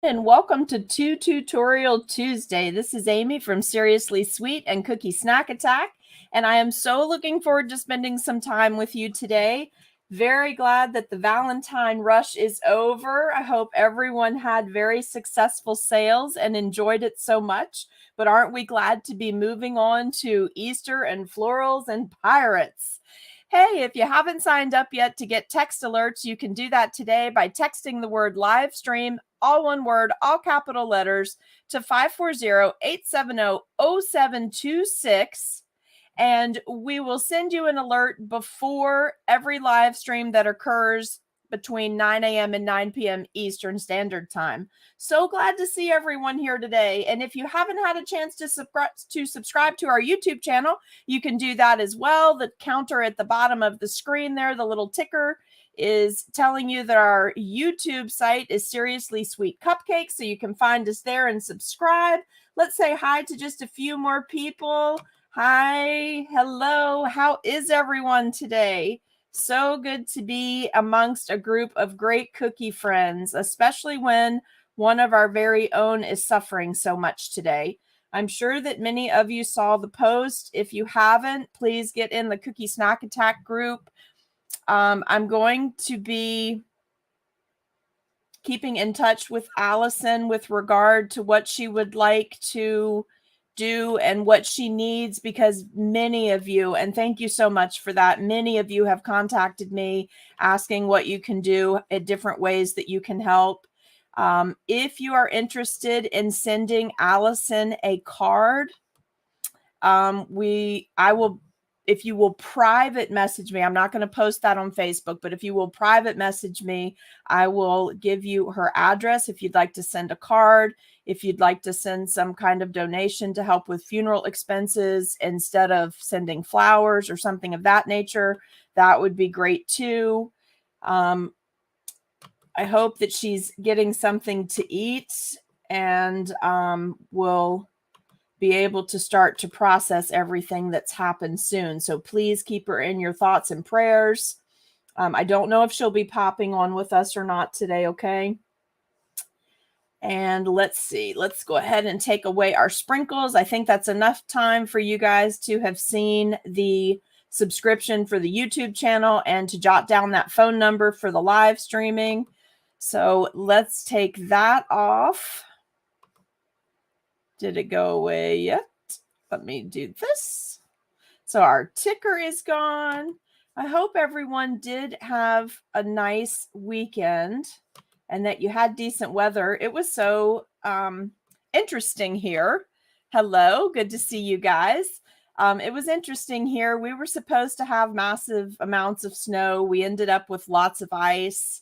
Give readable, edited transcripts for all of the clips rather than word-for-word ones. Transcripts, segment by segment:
And welcome to Tutorial Tuesday. This is Amy from Seriously Sweet and Cookie Snack Attack, and I am so looking forward to spending some time with you today. Very glad that the Valentine rush is over. I hope everyone had very successful sales and enjoyed it so much. But aren't we glad to be moving on to Easter and florals and pirates? Hey, if you haven't signed up yet to get text alerts, you can do that today by texting the word live stream, all one word, all capital letters, to 540-870-0726. And we will send you an alert before every live stream that occurs between 9 a.m. and 9 p.m. Eastern Standard Time. So glad to see everyone here today. And if you haven't had a chance to subscribe to our YouTube channel, you can do that as well. The counter at the bottom of the screen there, the little ticker, is telling you that our YouTube site is Seriously Sweet Cupcakes, so you can find us there and subscribe. Let's say hi to just a few more people. Hi, hello, how is everyone today? So good to be amongst a group of great cookie friends, especially when one of our very own is suffering so much today. I'm sure that many of you saw the post. If you haven't, please get in the Cookie Snack Attack group. I'm going to be keeping in touch with Allison with regard to what she would like to do and what she needs, because many of you, and thank you so much for that, many of you have contacted me asking what you can do at different ways that you can help. If you are interested in sending Allison a card, if you will private message me, I'm not going to post that on Facebook, but if you will private message me, I will give you her address if you'd like to send a card, if you'd like to send some kind of donation to help with funeral expenses instead of sending flowers or something of that nature, that would be great too. I hope that she's getting something to eat and will be able to start to process everything that's happened soon. So please keep her in your thoughts and prayers. I don't know if she'll be popping on with us or not today, okay? And let's see. Let's go ahead and take away our sprinkles. I think that's enough time for you guys to have seen the subscription for the YouTube channel and to jot down that phone number for the live streaming. So let's take that off. Did it go away yet? Let me do this. So our ticker is gone. I hope everyone did have a nice weekend and that you had decent weather. It was so interesting here. Hello, good to see you guys. It was interesting here. We were supposed to have massive amounts of snow. We ended up with lots of ice.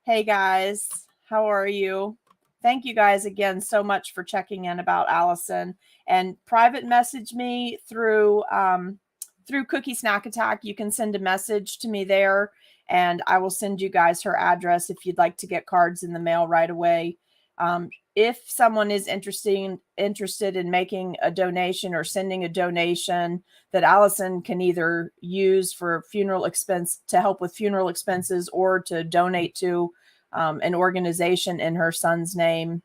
Hey guys, how are you? Thank you guys again so much for checking in about Allison, and private message me through Cookie Snack Attack. You can send a message to me there and I will send you guys her address if you'd like to get cards in the mail right away. If someone is interested in making a donation or sending a donation that Allison can either use for funeral expense to help with funeral expenses or to donate to an organization in her son's name.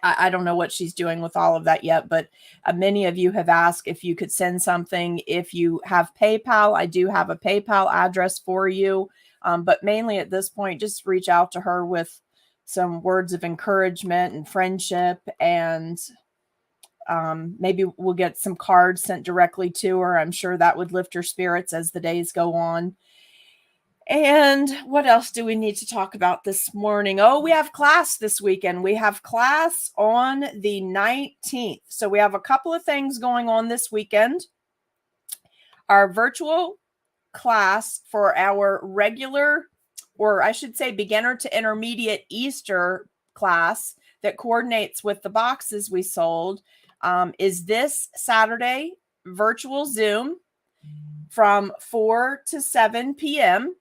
I don't know what she's doing with all of that yet, but many of you have asked if you could send something. If you have PayPal, I do have a PayPal address for you. But mainly at this point, just reach out to her with some words of encouragement and friendship, and maybe we'll get some cards sent directly to her. I'm sure that would lift her spirits as the days go on. And what else do we need to talk about this morning? Oh, we have class this weekend. We have class on the 19th. So we have a couple of things going on this weekend. Our virtual class for our regular, or I should say beginner to intermediate Easter class that coordinates with the boxes we sold is this Saturday, virtual Zoom from 4 to 7 p.m.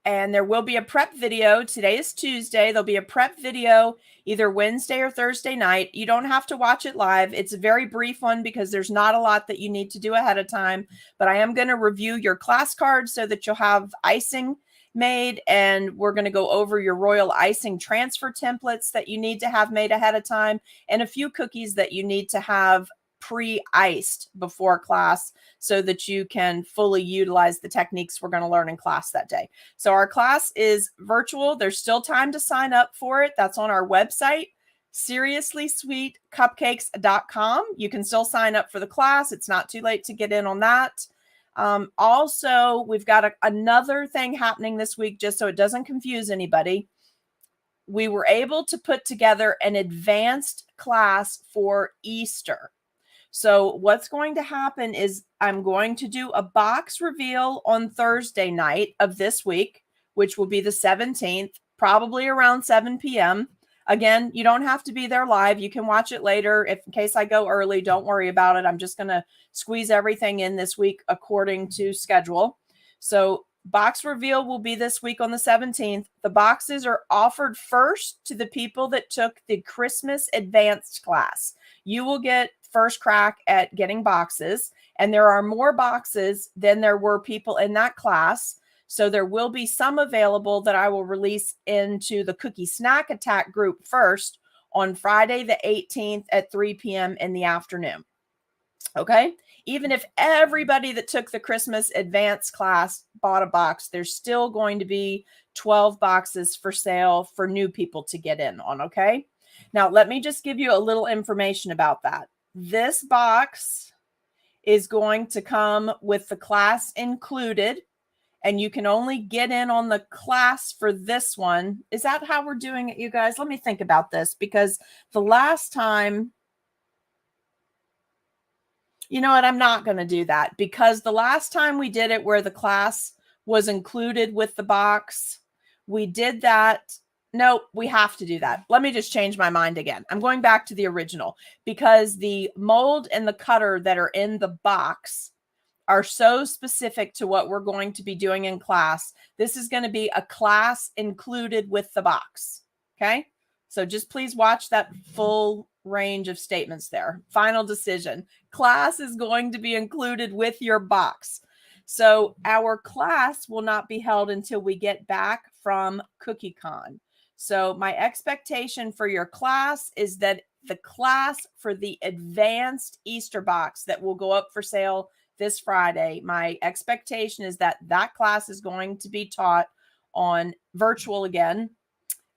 And there will be a prep video. Today is Tuesday. There'll be a prep video either Wednesday or Thursday night. You don't have to watch it live. It's a very brief one because there's not a lot that you need to do ahead of time. But I am going to review your class cards so that you'll have icing made, and we're going to go over your royal icing transfer templates that you need to have made ahead of time, and a few cookies that you need to have pre-iced before class so that you can fully utilize the techniques we're going to learn in class that day. So our class is virtual. There's still time to sign up for it. That's on our website, seriouslysweetcupcakes.com. You can still sign up for the class. It's not too late to get in on that. Also, we've got another thing happening this week, just so it doesn't confuse anybody. We were able to put together an advanced class for Easter. So what's going to happen is I'm going to do a box reveal on Thursday night of this week, which will be the 17th, probably around 7 p.m. Again, you don't have to be there live. You can watch it later. If in case I go early, don't worry about it. I'm just going to squeeze everything in this week according to schedule. So box reveal will be this week on the 17th. The boxes are offered first to the people that took the Christmas advanced class. You will get first crack at getting boxes, and there are more boxes than there were people in that class. So there will be some available that I will release into the Cookie Snack Attack group first on Friday the 18th at 3 p.m. in the afternoon. Okay? Even if everybody that took the Christmas advanced class bought a box, there's still going to be 12 boxes for sale for new people to get in on, okay? Now, let me just give you a little information about that. This box is going to come with the class included, and you can only get in on the class for this one. Is that how we're doing it, you guys? Let me think about this, because the last time, you know what, I'm not going to do that, because the last time we did it where the class was included with the box, we did that. No, we have to do that. Let me just change my mind again. I'm going back to the original, because the mold and the cutter that are in the box are so specific to what we're going to be doing in class. This is going to be a class included with the box. Okay. So just please watch that full range of statements there. Final decision. Class is going to be included with your box. So our class will not be held until we get back from CookieCon. So my expectation for your class is that the class for the advanced Easter box that will go up for sale this Friday, my expectation is that that class is going to be taught on virtual again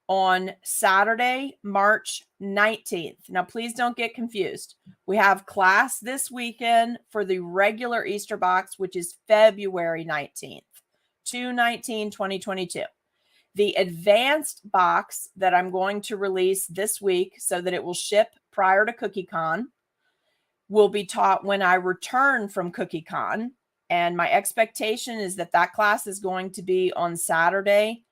on Saturday, March 19th. Now, please don't get confused. We have class this weekend for the regular Easter box, which is February 19th, 2/19/2022. The advanced box that I'm going to release this week so that it will ship prior to CookieCon will be taught when I return from CookieCon. And my expectation is that that class is going to be on Saturday,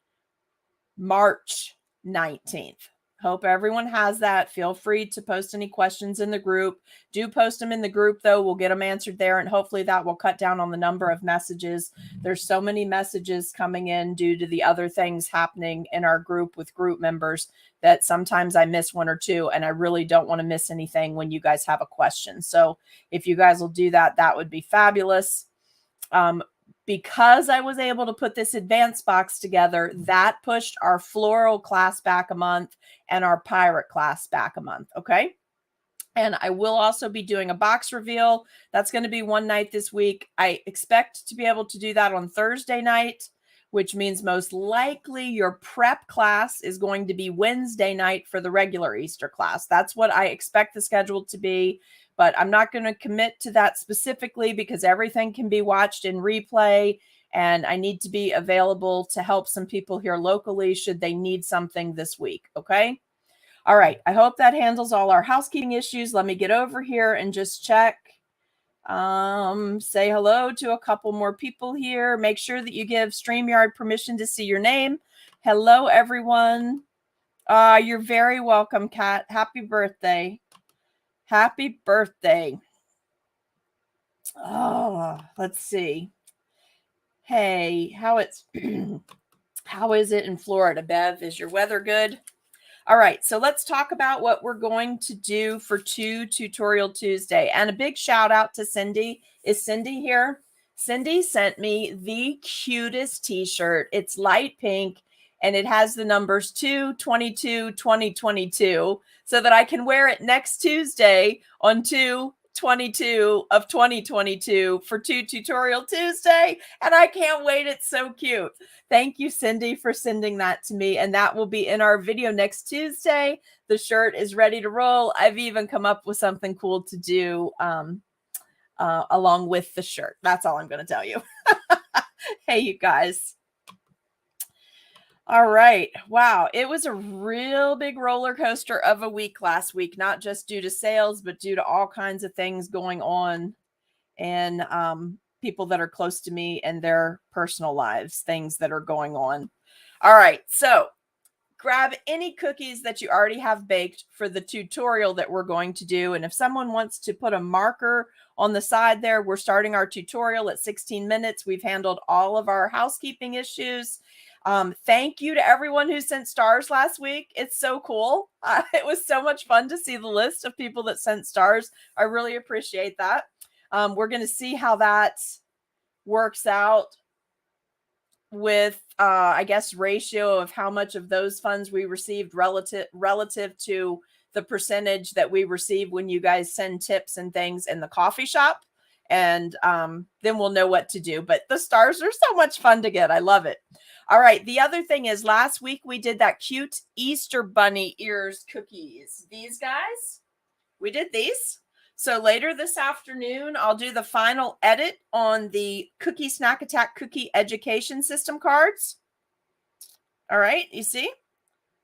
March 19th. Hope everyone has that. Feel free to post any questions in the group. Do post them in the group, though. We'll get them answered there, and hopefully that will cut down on the number of messages. There's so many messages coming in due to the other things happening in our group with group members that sometimes I miss one or two, and I really don't want to miss anything when you guys have a question. So if you guys will do that, that would be fabulous. Because I was able to put this advanced box together, that pushed our floral class back a month and our pirate class back a month. Okay. And I will also be doing a box reveal. That's going to be one night this week. I expect to be able to do that on Thursday night, which means most likely your prep class is going to be Wednesday night for the regular Easter class. That's what I expect the schedule to be. But I'm not going to commit to that specifically because everything can be watched in replay, and I need to be available to help some people here locally should they need something this week. Okay. All right. I hope that handles all our housekeeping issues. Let me get over here and just check. Say hello to a couple more people here. Make sure that you give StreamYard permission to see your name. Hello, everyone. You're very welcome, Kat. Happy birthday. Happy birthday. Oh, let's see. Hey, how is it in Florida, Bev? Is your weather good? All right, so let's talk about what we're going to do for Tutorial Tuesday. And a big shout out to Cindy. Is Cindy here? Cindy sent me the cutest t-shirt. It's light pink and it has the numbers 2/22/2022 so that I can wear it next Tuesday on 2/22 of 2022 for Tutorial Tuesday. And I can't wait. It's so cute. Thank you, Cindy, for sending that to me. And that will be in our video next Tuesday. The shirt is ready to roll. I've even come up with something cool to do along with the shirt. That's all I'm going to tell you. Hey, you guys. All right. Wow. It was a real big roller coaster of a week last week, not just due to sales, but due to all kinds of things going on and people that are close to me and their personal lives, things that are going on. All right. So grab any cookies that you already have baked for the tutorial that we're going to do. And if someone wants to put a marker on the side there, we're starting our tutorial at 16 minutes. We've handled all of our housekeeping issues. Thank you to everyone who sent stars last week. It's so cool. It was so much fun to see the list of people that sent stars. I really appreciate that. We're going to see how that works out with, I guess, ratio of how much of those funds we received relative to the percentage that we receive when you guys send tips and things in the coffee shop. And then we'll know what to do. But the stars are so much fun to get. I love it. All right. The other thing is last week we did that cute Easter bunny ears cookies. These guys, we did these. So later this afternoon, I'll do the final edit on the Cookie Snack Attack Cookie Education System cards. All right. You see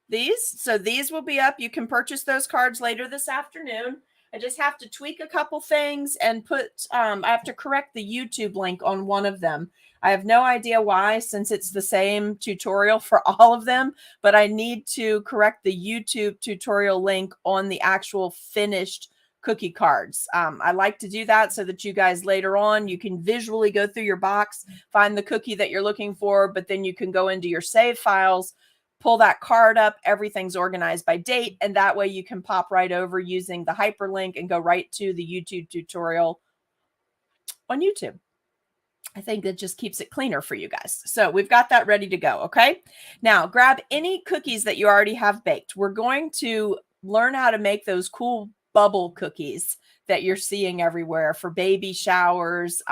these? So these will be up. You can purchase those cards later this afternoon. I just have to tweak a couple things and put, I have to correct the YouTube link on one of them. I have no idea why, since it's the same tutorial for all of them, but I need to correct the YouTube tutorial link on the actual finished cookie cards. I like to do that so that you guys later on, you can visually go through your box, find the cookie that you're looking for, but then you can go into your save files, pull that card up, everything's organized by date, and that way you can pop right over using the hyperlink and go right to the YouTube tutorial on YouTube. I think that just keeps it cleaner for you guys. So we've got that ready to go, okay? Now, grab any cookies that you already have baked. We're going to learn how to make those cool bubble cookies that you're seeing everywhere for baby showers,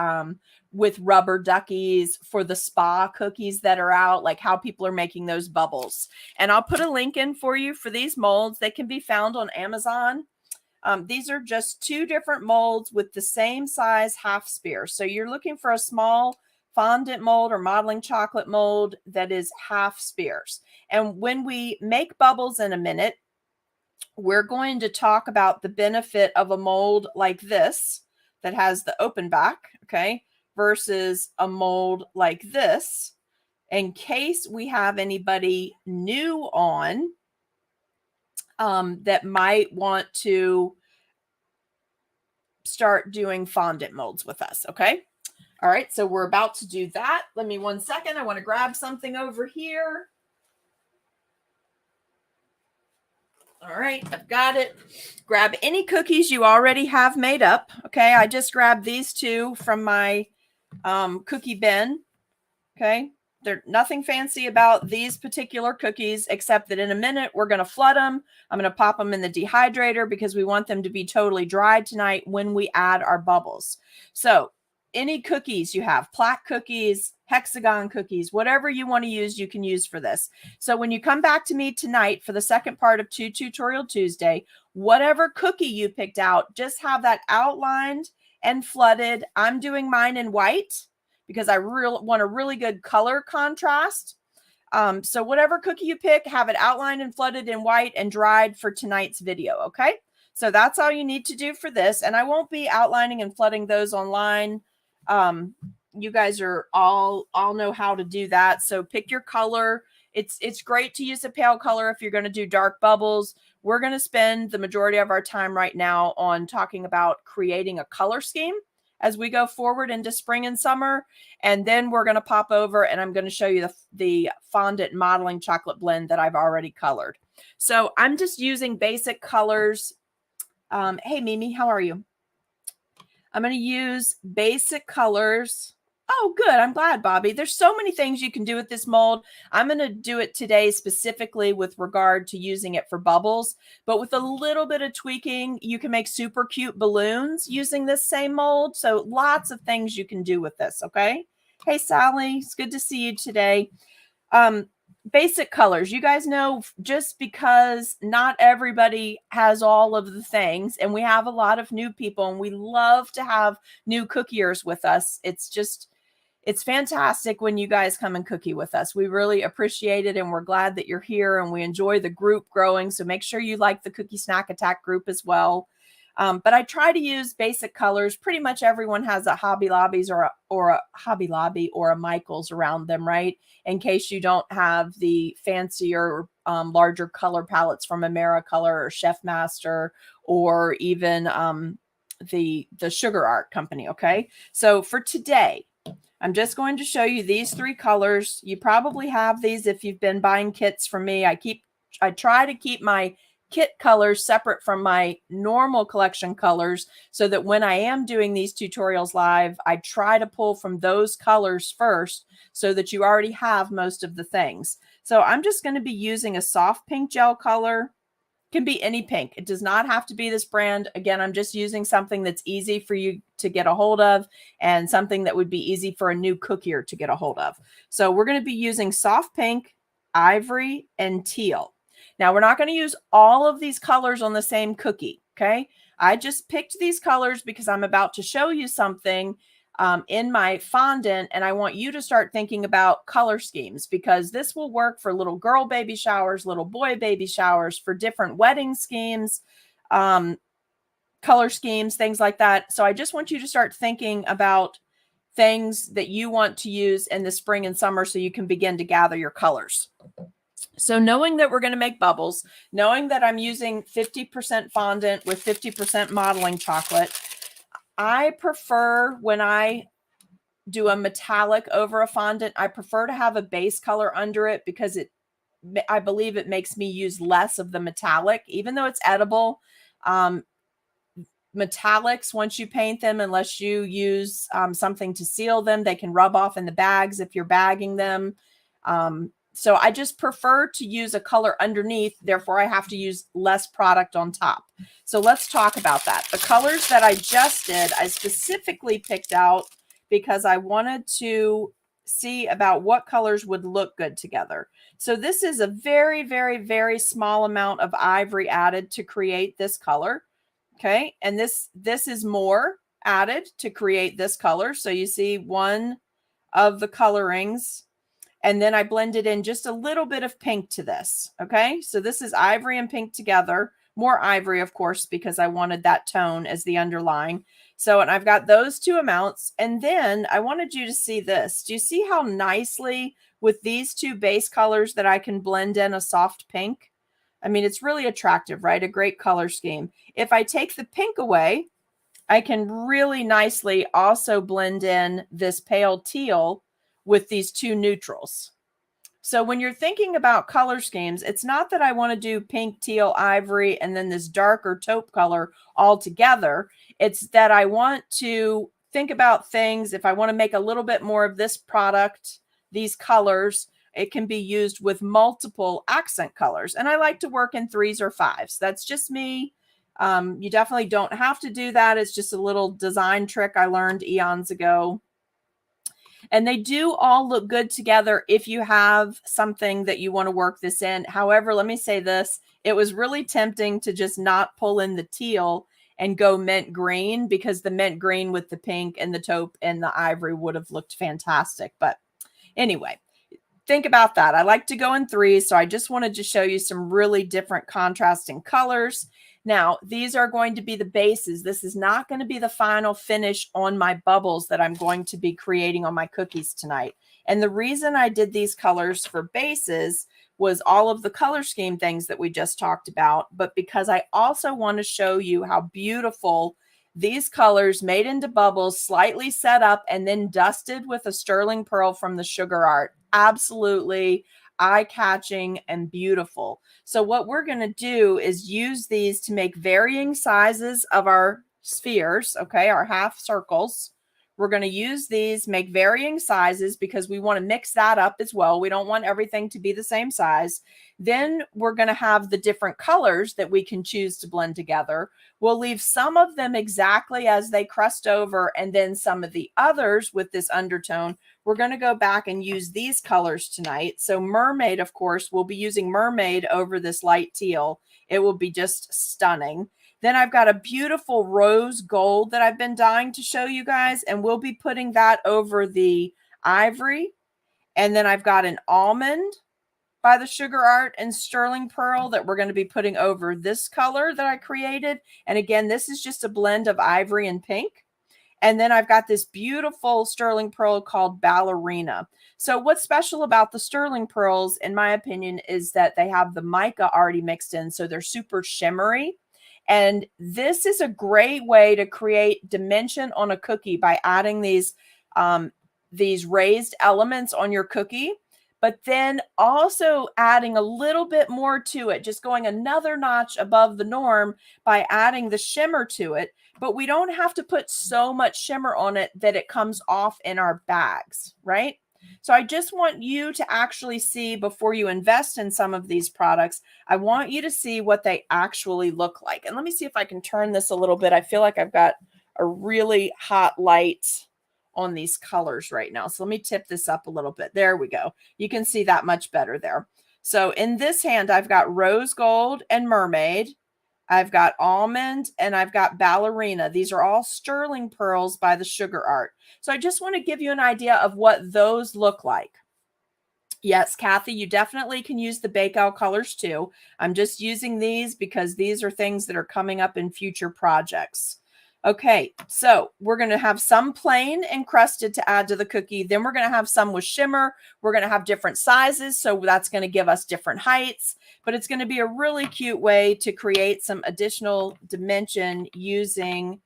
with rubber duckies, for the spa cookies that are out, like how people are making those bubbles. And I'll put a link in for you for these molds. They can be found on Amazon. These are just two different molds with the same size half sphere. So you're looking for a small fondant mold or modeling chocolate mold that is half spheres. And when we make bubbles in a minute, we're going to talk about the benefit of a mold like this that has the open back, okay, versus a mold like this, in case we have anybody new on that might want to start doing fondant molds with us, okay? All right, so we're about to do that. Let me 1 second. I want to grab something over here. All right, I've got it. Grab any cookies you already have made up, okay? I just grabbed these two from my cookie bin, okay? There's nothing fancy about these particular cookies, except that in a minute, we're going to flood them. I'm going to pop them in the dehydrator because we want them to be totally dried tonight when we add our bubbles. So any cookies you have, plaque cookies, hexagon cookies, whatever you want to use, you can use for this. So when you come back to me tonight for the second part of Tutorial Tuesday, whatever cookie you picked out, just have that outlined and flooded. I'm doing mine in white because I want a really good color contrast. So whatever cookie you pick, have it outlined and flooded in white and dried for tonight's video, okay? So that's all you need to do for this. And I won't be outlining and flooding those online. You guys are all know how to do that. So pick your color. It's great to use a pale color if you're going to do dark bubbles. We're going to spend the majority of our time right now on talking about creating a color scheme as we go forward into spring and summer. And then we're going to pop over and I'm going to show you the fondant modeling chocolate blend that I've already colored. So I'm just using basic colors. Hey, Mimi, how are you? I'm going to use basic colors Oh, good. I'm glad, Bobby. There's so many things you can do with this mold. I'm going to do it today specifically with regard to using it for bubbles, but with a little bit of tweaking, you can make super cute balloons using this same mold. So lots of things you can do with this, okay? Hey, Sally, it's good to see you today. Basic colors. You guys know, just because not everybody has all of the things, and we have a lot of new people, and we love to have new cookiers with us. It's fantastic when you guys come and cookie with us. We really appreciate it, and we're glad that you're here, and we enjoy the group growing. So make sure you like the Cookie Snack Attack group as well. But I try to use basic colors. Pretty much everyone has a Hobby Lobby's or a Hobby Lobby or a Michael's around them, right? In case you don't have the fancier, larger color palettes from AmeriColor or Chef Master, or even the Sugar Art Company. Okay, so for today, I'm just going to show you these three colors. You probably have these if you've been buying kits from me. I try to keep my kit colors separate from my normal collection colors, so that when I am doing these tutorials live, I try to pull from those colors first so that you already have most of the things. So I'm just going to be using a soft pink gel color. Can be any pink. It does not have to be this brand. Again, I'm just using something that's easy for you to get a hold of, and something that would be easy for a new cookier to get a hold of. So we're going to be using soft pink, ivory, and teal. Now, we're not going to use all of these colors on the same cookie, okay? I just picked these colors because I'm about to show you something in my fondant, and I want you to start thinking about color schemes, because this will work for little girl baby showers, little boy baby showers, for different wedding schemes, color schemes, things like that. So I just want you to start thinking about things that you want to use in the spring and summer so you can begin to gather your colors. So knowing that we're going to make bubbles, knowing that I'm using 50% fondant with 50% modeling chocolate, I prefer, when I do a metallic over a fondant, I prefer to have a base color under it, because I believe it makes me use less of the metallic, even though it's edible. Metallics, once you paint them, unless you use something to seal them, they can rub off in the bags if you're bagging them. So I just prefer to use a color underneath. Therefore, I have to use less product on top. So let's talk about that. The colors that I just did, I specifically picked out because I wanted to see about what colors would look good together. So this is a very, very, very small amount of ivory added to create this color. Okay, and this is more added to create this color. So you see one of the colorings, and then I blended in just a little bit of pink to this. Okay, so this is ivory and pink together. More ivory, of course, because I wanted that tone as the underlying. So, and I've got those two amounts. And then I wanted you to see this. Do you see how nicely with these two base colors that I can blend in a soft pink? I mean, it's really attractive, right? A great color scheme. If I take the pink away, I can really nicely also blend in this pale teal with these two neutrals. So when you're thinking about color schemes, it's not that I want to do pink, teal, ivory, and then this darker taupe color all together. It's that I want to think about things. If I want to make a little bit more of this product, these colors, it can be used with multiple accent colors. And I like to work in 3s or 5s. That's just me. You definitely don't have to do that. It's just a little design trick I learned eons ago. And they do all look good together if you have something that you want to work this in. However, let me say this. It was really tempting to just not pull in the teal and go mint green, because the mint green with the pink and the taupe and the ivory would have looked fantastic. But anyway, think about that. I like to go in 3s, so I just wanted to show you some really different contrasting colors. Now, these are going to be the bases. This is not going to be the final finish on my bubbles that I'm going to be creating on my cookies tonight. And the reason I did these colors for bases was all of the color scheme things that we just talked about, but because I also want to show you how beautiful these colors made into bubbles, slightly set up, and then dusted with a sterling pearl from the Sugar Art. Absolutely eye-catching and beautiful. So what we're going to do is use these to make varying sizes of our spheres, okay, our half circles. We're going to use these, make varying sizes because we want to mix that up as well. We don't want everything to be the same size. Then we're going to have the different colors that we can choose to blend together. We'll leave some of them exactly as they crust over, and then some of the others with this undertone, we're going to go back and use these colors tonight. So Mermaid, of course, we'll be using Mermaid over this light teal. It will be just stunning. Then I've got a beautiful rose gold that I've been dying to show you guys, and we'll be putting that over the ivory. And then I've got an almond by the Sugar Art and sterling pearl that we're going to be putting over this color that I created. And again, this is just a blend of ivory and pink. And then I've got this beautiful sterling pearl called Ballerina. So what's special about the sterling pearls, in my opinion, is that they have the mica already mixed in. So they're super shimmery. And this is a great way to create dimension on a cookie by adding these raised elements on your cookie, but then also adding a little bit more to it, just going another notch above the norm by adding the shimmer to it. But we don't have to put so much shimmer on it that it comes off in our bags, right? So I just want you to actually see, before you invest in some of these products, I want you to see what they actually look like. And let me see if I can turn this a little bit. I feel like I've got a really hot light on these colors right now. So let me tip this up a little bit. There we go. You can see that much better there. So in this hand, I've got rose gold and mermaid. I've got almond and I've got ballerina. These are all sterling pearls by the Sugar Art. So I just want to give you an idea of what those look like. Yes, Kathy, you definitely can use the Bakeout colors too. I'm just using these because these are things that are coming up in future projects. Okay, so we're going to have some plain encrusted to add to the cookie. Then we're going to have some with shimmer. We're going to have different sizes, so that's going to give us different heights. But it's going to be a really cute way to create some additional dimension using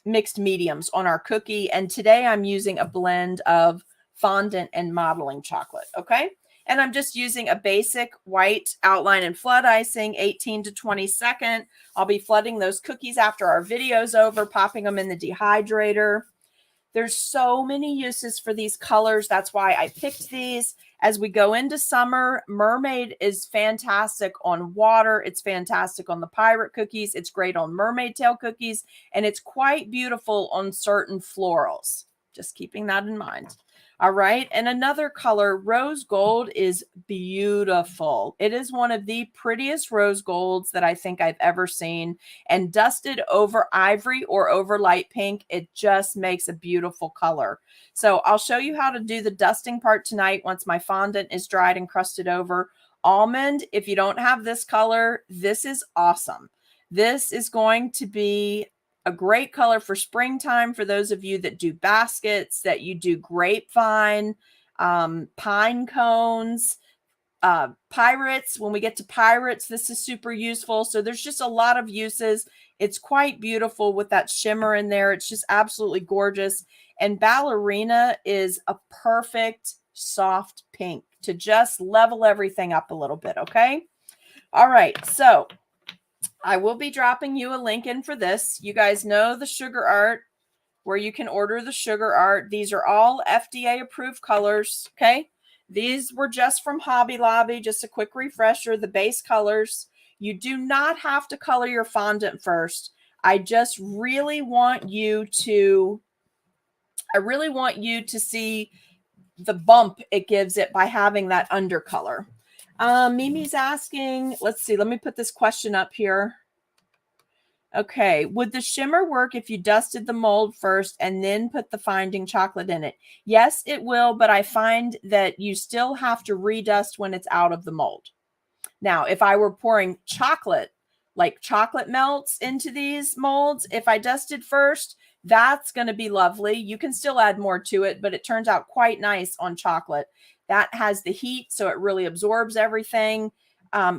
mixed mediums on our cookie. And today I'm using a blend of fondant and modeling chocolate, okay? And I'm just using a basic white outline and flood icing, 18 to 22nd. I'll be flooding those cookies after our video's over, popping them in the dehydrator. There's so many uses for these colors. That's why I picked these. As we go into summer, Mermaid is fantastic on water. It's fantastic on the pirate cookies. It's great on mermaid tail cookies. And it's quite beautiful on certain florals. Just keeping that in mind. All right. And another color, rose gold, is beautiful. It is one of the prettiest rose golds that I think I've ever seen. And dusted over ivory or over light pink, it just makes a beautiful color. So I'll show you how to do the dusting part tonight once my fondant is dried and crusted over. Almond, if you don't have this color, this is awesome. This is going to be a great color for springtime for those of you that do baskets, that you do grapevine, pine cones, pirates. When we get to pirates, this is super useful. So there's just a lot of uses. It's quite beautiful with that shimmer in there. It's just absolutely gorgeous. And ballerina is a perfect soft pink to just level everything up a little bit, okay? All right, so I will be dropping you a link in for this. You guys know the Sugar Art, where you can order the Sugar Art. These are all FDA approved colors, okay? These were just from Hobby Lobby. Just a quick refresher, the base colors. You do not have to color your fondant first. I just really want you to, see the bump it gives it by having that undercolor. Mimi's asking, let's see, let me put this question up here. Okay, would the shimmer work if you dusted the mold first and then put the finding chocolate in it? Yes, it will, but I find that you still have to redust when it's out of the mold. Now, if I were pouring chocolate, like chocolate melts into these molds, if I dusted first, that's going to be lovely. You can still add more to it, but it turns out quite nice on chocolate. That has the heat, so it really absorbs everything.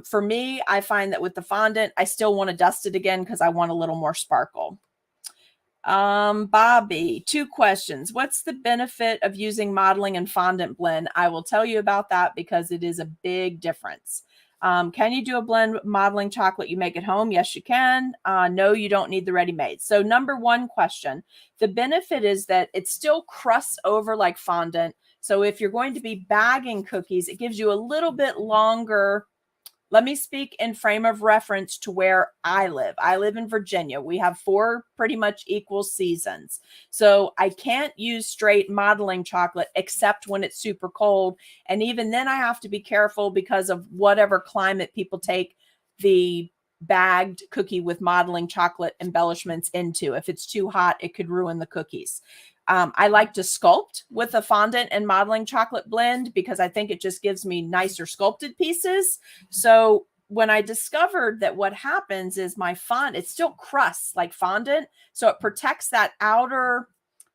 For me, I find that with the fondant, I still want to dust it again because I want a little more sparkle. Bobby, 2 questions. What's the benefit of using modeling and fondant blend? I will tell you about that because it is a big difference. Can you do a blend modeling chocolate you make at home? Yes, you can. No, you don't need the ready-made. So number one question, the benefit is that it still crusts over like fondant. So if you're going to be bagging cookies, it gives you a little bit longer. Let me speak in frame of reference to where I live. I live in Virginia. We have 4 pretty much equal seasons. So I can't use straight modeling chocolate except when it's super cold. And even then I have to be careful because of whatever climate people take the bagged cookie with modeling chocolate embellishments into. If it's too hot, it could ruin the cookies. I like to sculpt with a fondant and modeling chocolate blend because I think it just gives me nicer sculpted pieces. So when I discovered that what happens is my fondant, it still crusts like fondant. So it protects that outer,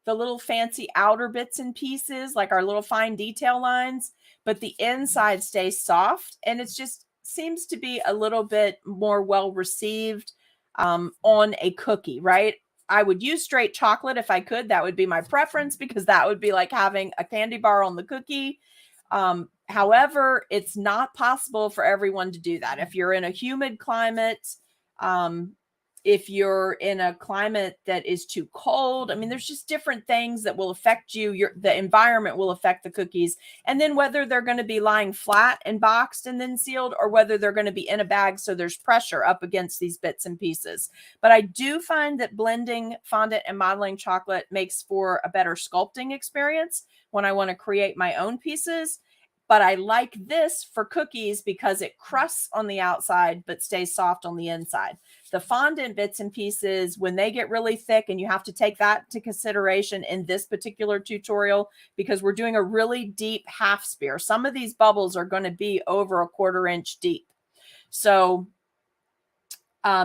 the little fancy outer bits and pieces, like our little fine detail lines, but the inside stays soft. And it's just seems to be a little bit more well received on a cookie, right? I would use straight chocolate if I could. That would be my preference because that would be like having a candy bar on the cookie. However, it's not possible for everyone to do that. If you're in a humid climate, if you're in a climate that is too cold, I mean, there's just different things that will affect you. The environment will affect the cookies. And then whether they're going to be lying flat and boxed and then sealed, or whether they're going to be in a bag so there's pressure up against these bits and pieces. But I do find that blending fondant and modeling chocolate makes for a better sculpting experience when I want to create my own pieces. But I like this for cookies because it crusts on the outside but stays soft on the inside. The fondant bits and pieces, when they get really thick, and you have to take that into consideration in this particular tutorial because we're doing a really deep half spear. Some of these bubbles are going to be over 1/4 inch deep. So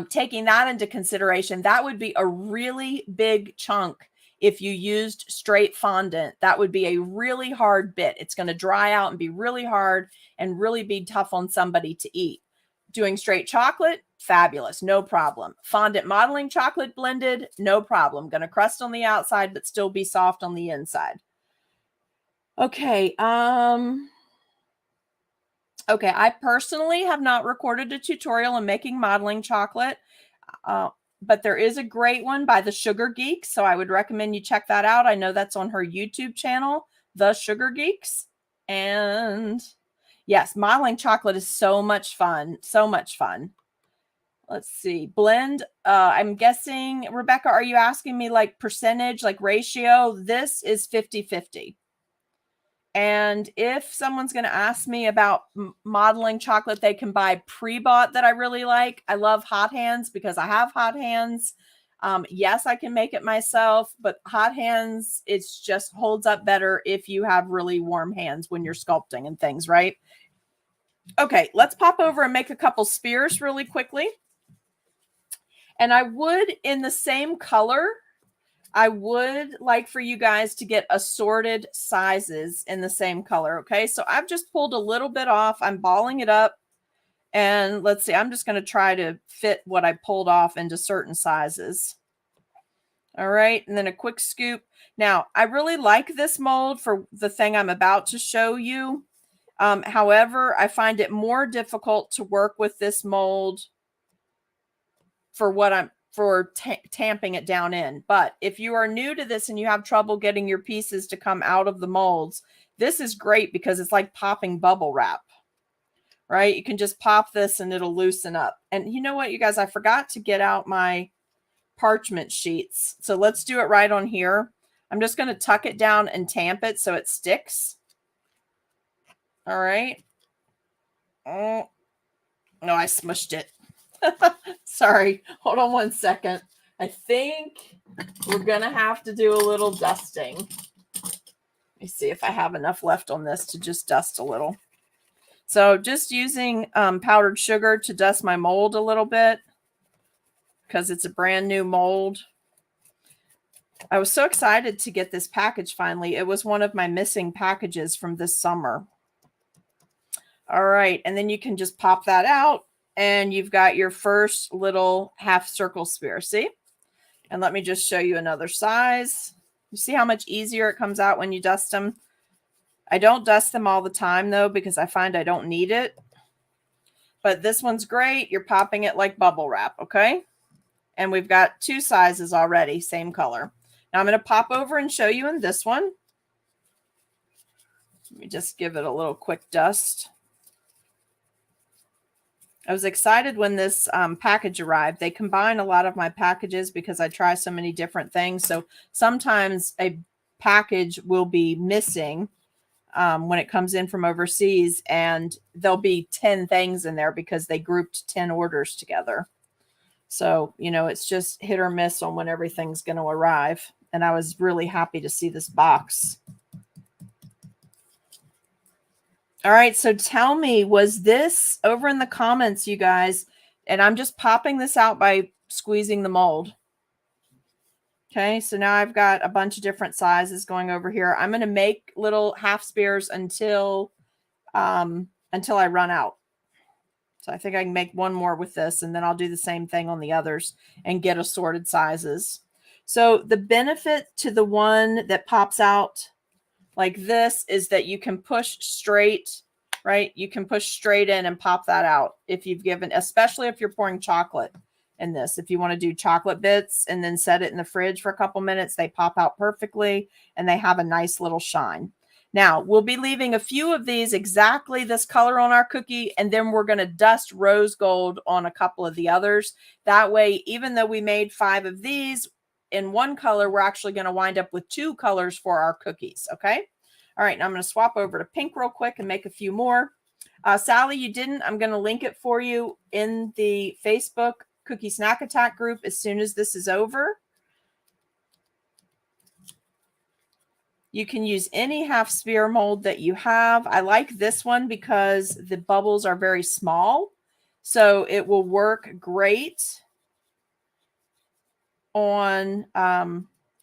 taking that into consideration, that would be a really big chunk. If you used straight fondant, that would be a really hard bit. It's going to dry out and be really hard and really be tough on somebody to eat. Doing straight chocolate, fabulous, no problem. Fondant modeling chocolate blended, no problem. Going to crust on the outside, but still be soft on the inside. Okay. Okay, I personally have not recorded a tutorial on making modeling chocolate. But there is a great one by the Sugar Geeks, so I would recommend you check that out. I know that's on her YouTube channel, The Sugar Geeks. And yes, modeling chocolate is so much fun. So much fun. Let's see. Blend. I'm guessing, Rebecca, are you asking me like percentage, like ratio? This is 50-50. And if someone's going to ask me about modeling chocolate they can buy pre-bought that I really like, I love Hot Hands because I have hot hands. Yes, I can make it myself, but Hot Hands, it just holds up better if you have really warm hands when you're sculpting and things, right? Okay, let's pop over and make a couple spears really quickly. And I would, in the same color, I would like for you guys to get assorted sizes in the same color. Okay, so I've just pulled a little bit off. I'm balling it up. And let's see, I'm just going to try to fit what I pulled off into certain sizes. All right, and then a quick scoop. Now, I really like this mold for the thing I'm about to show you. However, I find it more difficult to work with this mold for what I'm tamping it down in. But if you are new to this and you have trouble getting your pieces to come out of the molds, this is great because it's like popping bubble wrap, right? You can just pop this and it'll loosen up. And you know what, you guys, I forgot to get out my parchment sheets. So let's do it right on here. I'm just going to tuck it down and tamp it so it sticks. All right. Oh, no, I smushed it. Sorry. Hold on one second. I think we're going to have to do a little dusting. Let me see if I have enough left on this to just dust a little. So just using powdered sugar to dust my mold a little bit because it's a brand new mold. I was so excited to get this package finally. It was one of my missing packages from this summer. All right. And then you can just pop that out. And you've got your first little half circle spear. See? And let me just show you another size. You see how much easier it comes out when you dust them? I don't dust them all the time, though, because I find I don't need it. but this one's great. You're popping it like bubble wrap, okay? And we've got 2 sizes already, same color. Now I'm going to pop over and show you in this one. Let me just give it a little quick dust. I was excited when this package arrived. They combine a lot of my packages because I try so many different things. So sometimes a package will be missing when it comes in from overseas, and there'll be 10 things in there because they grouped 10 orders together. So, you know, it's just hit or miss on when everything's going to arrive. And I was really happy to see this box. All right, so tell me, was this over in the comments, you guys? And I'm just popping this out by squeezing the mold. Okay, so now I've got a bunch of different sizes going over here. I'm going to make little half spears until I run out. So I think I can make one more with this, and then I'll do the same thing on the others and get assorted sizes. So the benefit to the one that pops out like this is that you can push straight, right? You can push straight in and pop that out if you've given, especially if you're pouring chocolate in this. If you want to do chocolate bits and then set it in the fridge for a couple minutes, they pop out perfectly and they have a nice little shine. Now, we'll be leaving a few of these exactly this color on our cookie, and then we're going to dust rose gold on a couple of the others. That way, even though we made 5 of these in one color, we're actually going to wind up with 2 colors for our cookies, okay? All right, now I'm going to swap over to pink real quick and make a few more. Sally, you didn't. I'm going to link it for you in the Facebook Cookie Snack Attack group as soon as this is over. You can use any half sphere mold that you have. I like this one because the bubbles are very small, so it will work great on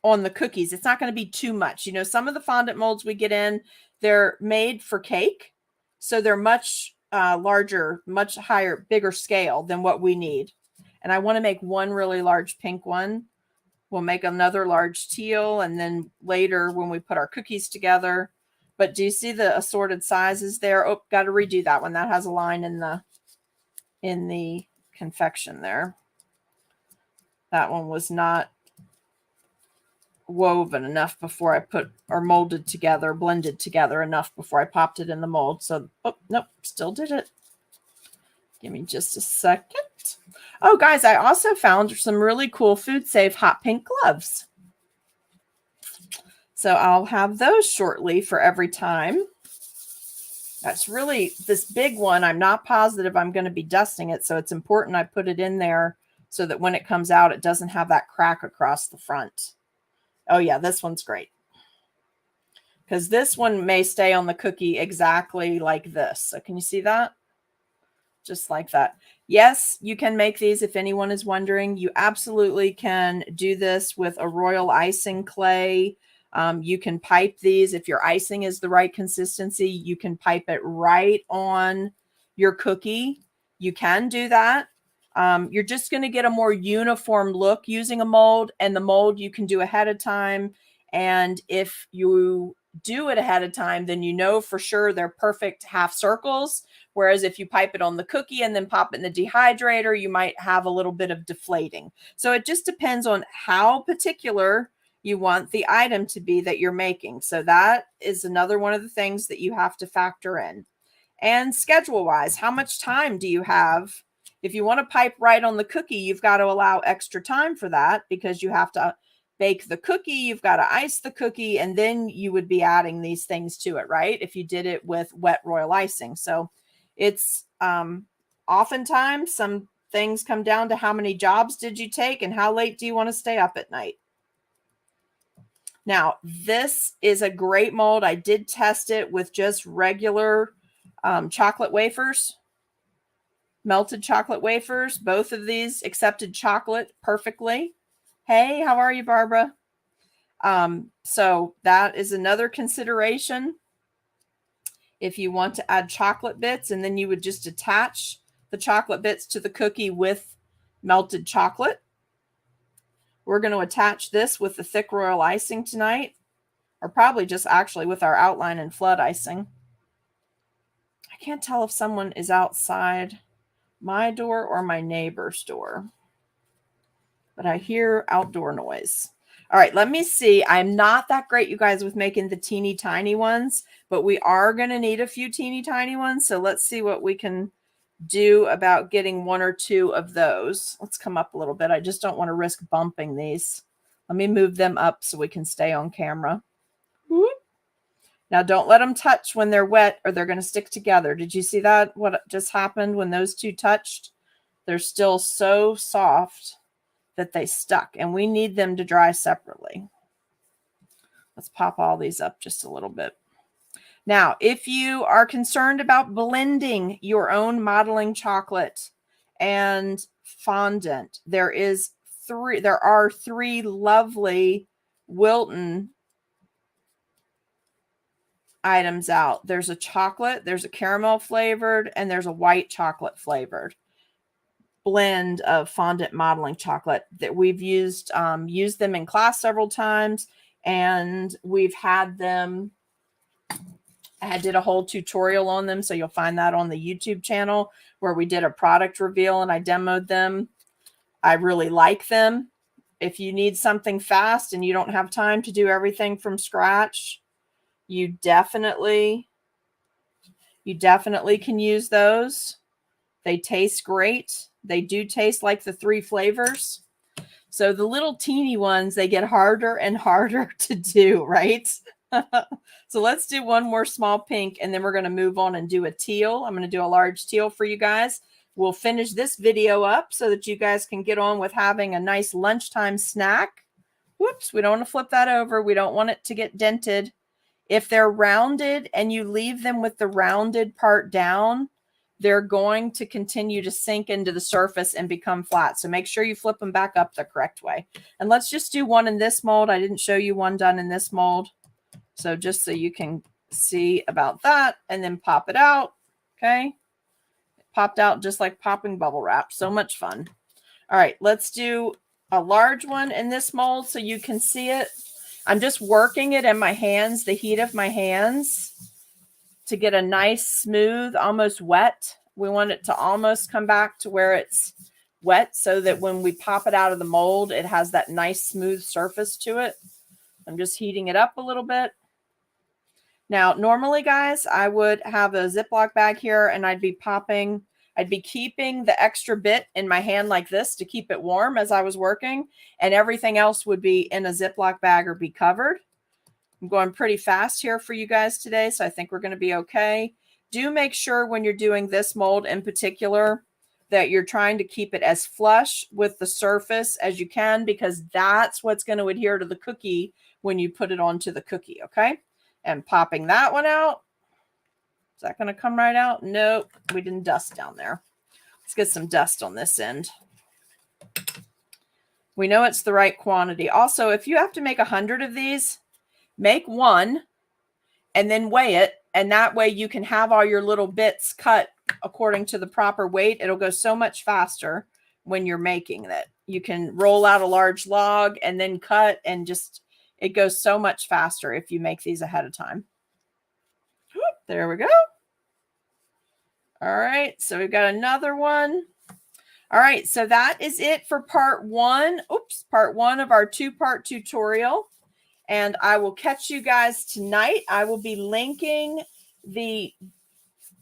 the cookies. It's not going to be too much. You know, some of the fondant molds we get in, they're made for cake, so they're much larger, much higher, bigger scale than what we need. And I want to make one really large pink one. We'll make another large teal, and then later when we put our cookies together. But do you see the assorted sizes there? Oh, got to redo that one. That has a line in the confection there. That one was not woven enough before I put, or molded together, blended together enough before I popped it in the mold. So, oh, nope, still did it. Give me just a second. Oh, guys, I also found some really cool Food Safe hot pink gloves. So I'll have those shortly for every time. That's really this big one. I'm not positive I'm going to be dusting it, so it's important I put it in there so that when it comes out, it doesn't have that crack across the front. Oh, yeah, this one's great. Because this one may stay on the cookie exactly like this. So can you see that? Just like that. Yes, you can make these if anyone is wondering. You absolutely can do this with a royal icing clay. You can pipe these. If your icing is the right consistency, you can pipe it right on your cookie. You can do that. You're just going to get a more uniform look using a mold, and the mold you can do ahead of time. And if you do it ahead of time, then you know for sure they're perfect half circles. Whereas if you pipe it on the cookie and then pop it in the dehydrator, you might have a little bit of deflating. So it just depends on how particular you want the item to be that you're making. So that is another one of the things that you have to factor in. And schedule-wise, how much time do you have? If you want to pipe right on the cookie, you've got to allow extra time for that because you have to bake the cookie, you've got to ice the cookie, and then you would be adding these things to it, right? If you did it with wet royal icing. So it's oftentimes some things come down to how many jobs did you take and how late do you want to stay up at night. Now, this is a great mold. I did test it with just regular chocolate wafers, melted chocolate wafers. Both of these accepted chocolate perfectly. Hey, how are you, Barbara? So that is another consideration. If you want to add chocolate bits, and then you would just attach the chocolate bits to the cookie with melted chocolate. We're going to attach this with the thick royal icing tonight, or probably just actually with our outline and flood icing. I can't tell if someone is outside. my door or my neighbor's door? But I hear outdoor noise. All right, let me see. I'm not that great, you guys, with making the teeny tiny ones, but we are going to need a few teeny tiny ones. So let's see what we can do about getting 1 or 2 of those. Let's come up a little bit. I just don't want to risk bumping these. Let me move them up so we can stay on camera. Whoop. Now, don't let them touch when they're wet or they're going to stick together. Did you see that? What just happened when those 2 touched? They're still so soft that they stuck, and we need them to dry separately. Let's pop all these up just a little bit. Now, if you are concerned about blending your own modeling chocolate and fondant, there are 3 lovely Wilton items out. There's a chocolate, there's a caramel flavored, and there's a white chocolate flavored blend of fondant modeling chocolate that we've used them in class several times, and we've had them. I did a whole tutorial on them, so you'll find that on the YouTube channel where we did a product reveal and I demoed them. I really like them. If you need something fast and you don't have time to do everything from scratch, you definitely can use those. They taste great. They do taste like the 3 flavors. So the little teeny ones, they get harder and harder to do, right? So let's do one more small pink, and then we're going to move on and do a teal. I'm going to do a large teal for you guys. We'll finish this video up so that you guys can get on with having a nice lunchtime snack. Whoops, we don't want to flip that over. We don't want it to get dented. If they're rounded and you leave them with the rounded part down, they're going to continue to sink into the surface and become flat. So make sure you flip them back up the correct way. And let's just do one in this mold. I didn't show you one done in this mold. So just so you can see about that, and then pop it out. Okay. It popped out just like popping bubble wrap. So much fun. All right, let's do a large one in this mold so you can see it. I'm just working it in my hands, the heat of my hands, to get a nice, smooth, almost wet. We want it to almost come back to where it's wet so that when we pop it out of the mold, it has that nice, smooth surface to it. I'm just heating it up a little bit. Now, normally, guys, I would have a Ziploc bag here and I'd be keeping the extra bit in my hand like this to keep it warm as I was working, and everything else would be in a Ziploc bag or be covered. I'm going pretty fast here for you guys today, so I think we're going to be okay. Do make sure when you're doing this mold in particular that you're trying to keep it as flush with the surface as you can, because that's what's going to adhere to the cookie when you put it onto the cookie, okay? And popping that one out. Is that going to come right out? Nope, we didn't dust down there. Let's get some dust on this end. We know it's the right quantity. Also, if you have to make 100 of these, make 1 and then weigh it. And that way you can have all your little bits cut according to the proper weight. It'll go so much faster when you're making it. You can roll out a large log and then cut, and just, it goes so much faster if you make these ahead of time. There we go. All right, so we've got another one. All right, so that is it for part 1. Part 1 of our 2-part tutorial. And I will catch you guys tonight. I will be linking the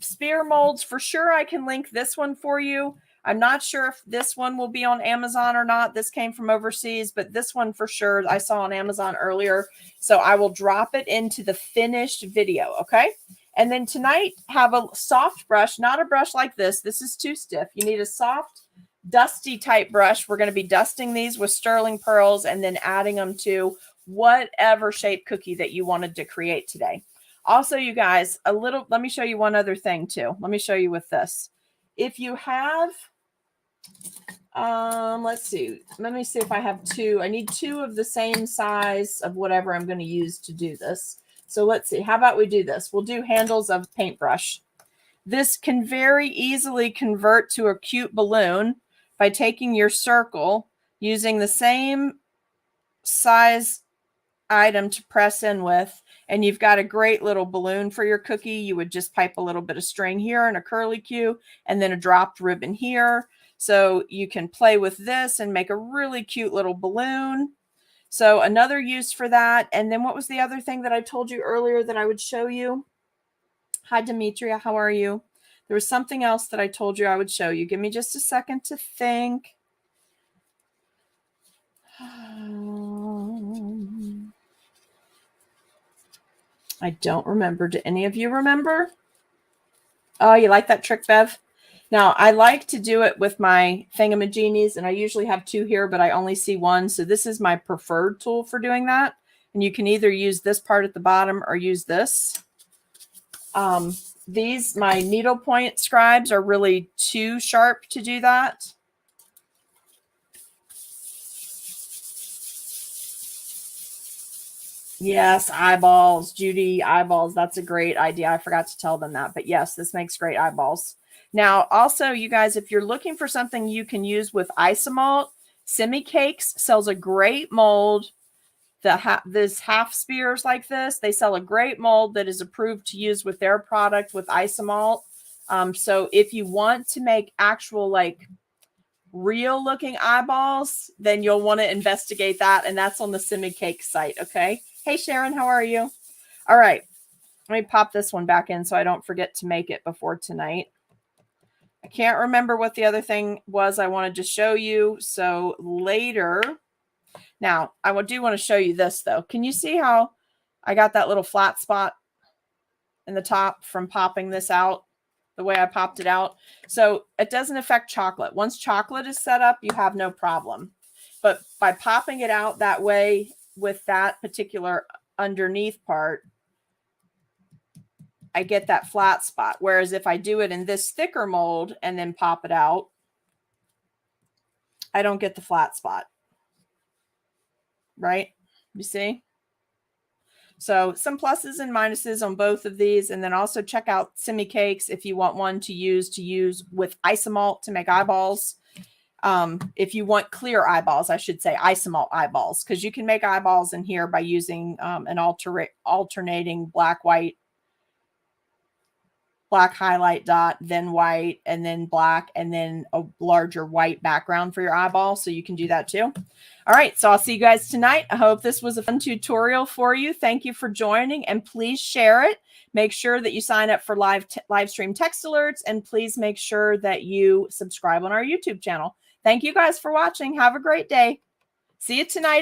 spear molds for sure. I can link this one for you. I'm not sure if this one will be on Amazon or not. This came from overseas, but this one for sure I saw on Amazon earlier. So I will drop it into the finished video, okay? And then tonight, have a soft brush, not a brush like this. This is too stiff. You need a soft, dusty type brush. We're going to be dusting these with sterling pearls and then adding them to whatever shape cookie that you wanted to create today. Also, you guys, let me show you one other thing too. Let me show you with this. If you have, let's see. Let me see if I have 2. I need 2 of the same size of whatever I'm going to use to do this. So let's see. How about we do this? We'll do handles of paintbrush. This can very easily convert to a cute balloon by taking your circle, using the same size item to press in with, and you've got a great little balloon for your cookie, you would just pipe a little bit of string here and a curlicue and then a dropped ribbon here. So you can play with this and make a really cute little balloon. So another use for that. And then what was the other thing that I told you earlier that I would show you? Hi, Demetria. How are you? There was something else that I told you I would show you. Give me just a second to think. I don't remember. Do any of you remember? Oh, you like that trick, Bev? Now, I like to do it with my Thingamajiggies, and I usually have two here, but I only see one. So this is my preferred tool for doing that. And you can either use this part at the bottom or use this. These, my needlepoint scribes, are really too sharp to do that. Yes, eyeballs, Judy, eyeballs. That's a great idea. I forgot to tell them that. But yes, this makes great eyeballs. Now, also, you guys, if you're looking for something you can use with Isomalt, Simi Cakes sells a great mold. This half spears like this, they sell a great mold that is approved to use with their product with Isomalt. So if you want to make actual like real looking eyeballs, then you'll want to investigate that. And that's on the Simi Cake site. Okay. Hey, Sharon, how are you? All right. Let me pop this one back in so I don't forget to make it before tonight. I can't remember what the other thing was I wanted to show you. So later, now I do want to show you this though. Can you see how I got that little flat spot in the top from popping this out the way I popped it out? So it doesn't affect chocolate. Once chocolate is set up, you have no problem. But by popping it out that way with that particular underneath part, I get that flat spot. Whereas if I do it in this thicker mold and then pop it out, I don't get the flat spot. Right? You see? So some pluses and minuses on both of these. And then also check out Simi Cakes if you want one to use with Isomalt to make eyeballs. If you want clear eyeballs, I should say Isomalt eyeballs, because you can make eyeballs in here by using an alternating black highlight dot, then white, and then black, and then a larger white background for your eyeball. So you can do that too. All right. So I'll see you guys tonight. I hope this was a fun tutorial for you. Thank you for joining, and please share it. Make sure that you sign up for live stream text alerts, and please make sure that you subscribe on our YouTube channel. Thank you guys for watching. Have a great day. See you tonight.